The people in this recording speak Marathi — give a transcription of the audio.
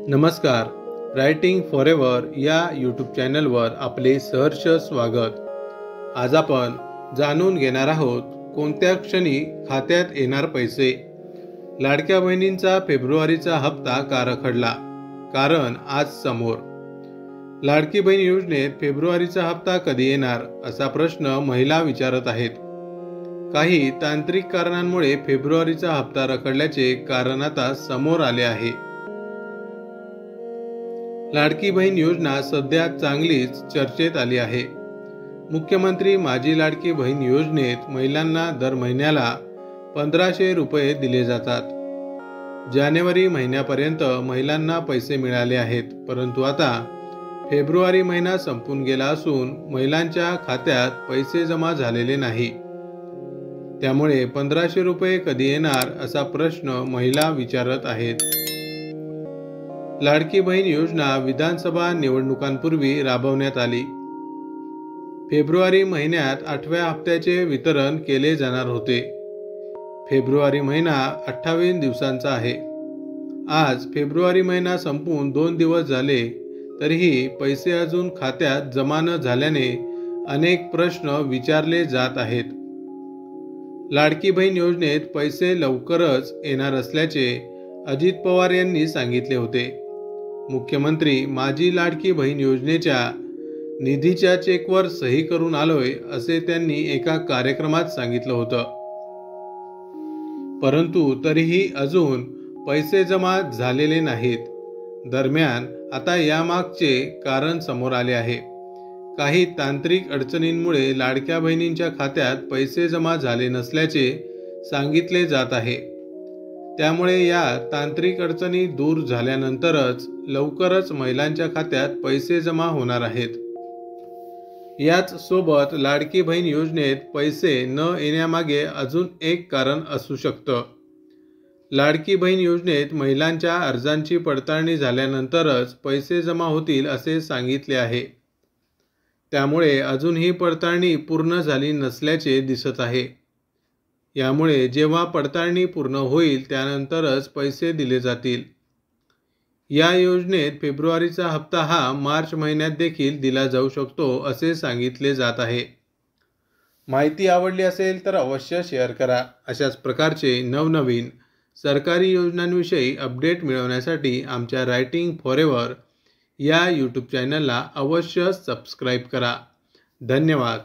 नमस्कार. रायटिंग फॉरेवर या यूट्यूब चॅनलवर आपले सहर्ष स्वागत. आज आपण जाणून घेणार आहोत कोणत्या क्षणी खात्यात येणार पैसे. लाडक्या बहिणींचा फेब्रुवारीचा हप्ता का रखडला? कारण आज समोर. लाडकी बहीण योजनेत फेब्रुवारीचा हप्ता कधी येणार असा प्रश्न महिला विचारत आहेत. काही तांत्रिक कारणांमुळे फेब्रुवारीचा हप्ता रखडल्याचे कारण आता समोर आले आहे. लाडकी बहीण योजना सध्या चांगलीच चर्चेत आली आहे. मुख्यमंत्री माझी लाडकी बहीण योजनेत महिलांना दर महिन्याला 1500 रुपये दिले जातात. जानेवारी महिन्यापर्यंत महिलांना पैसे मिळाले आहेत, परंतु आता फेब्रुवारी महिना संपून गेला असून महिलांच्या खात्यात पैसे जमा झालेले नाही. त्यामुळे 1500 रुपये कधी येणार असा प्रश्न महिला विचारत आहेत. लाडकी बहीण योजना विधानसभा निवडणुकांपूर्वी राबवण्यात आली. फेब्रुवारी महिन्यात 8व्या हप्त्याचे वितरण केले जाणार होते. फेब्रुवारी महिना 28 दिवसांचा आहे. आज फेब्रुवारी महिना संपून 2 दिवस झाले तरीही पैसे अजून खात्यात जमा न झाल्याने अनेक प्रश्न विचारले जात आहेत. लाडकी बहीण योजनेत पैसे लवकरच येणार असल्याचे अजित पवार यांनी सांगितले होते. मुख्यमंत्री माझी लाडकी बहीण योजनेच्या निधीच्या चेकवर सही करून आलोय असे त्यांनी एका कार्यक्रमात सांगितलं होतं. परंतु तरीही अजून पैसे जमा झालेले नाहीत. दरम्यान आता यामागचे कारण समोर आले आहे. काही तांत्रिक अडचणींमुळे लाडक्या बहिणींच्या खात्यात पैसे जमा झाले नसल्याचे सांगितले जात आहे. त्यामुळे या तांत्रिक अडचणी दूर झाल्यानंतरच लवकरच महिलांच्या खात्यात पैसे जमा होणार आहेत. याच सोबत लाडकी बहीण योजनेत पैसे न येण्यामागे अजून एक कारण असू शकतं. लाडकी बहीण योजनेत महिलांच्या अर्जांची पडताळणी झाल्यानंतरच पैसे जमा होतील असे सांगितले आहे. त्यामुळे अजून ही पडताळणी पूर्ण झाली नसल्याचे दिसत आहे. यामुळे जेव्हा पडताळणी पूर्ण होईल त्यानंतरच पैसे दिले जातील. या योजनेत फेब्रुवारीचा हप्ता हा मार्च महिन्यात देखील दिला जाऊ शकतो असे सांगितले जात आहे. माहिती आवडली असेल तर अवश्य शेअर करा. अशाच प्रकारचे नवनवीन सरकारी योजनांविषयी अपडेट मिळवण्यासाठी आमच्या रायटिंग फॉरेवर या यूट्यूब चॅनलला अवश्य सबस्क्राईब करा. धन्यवाद.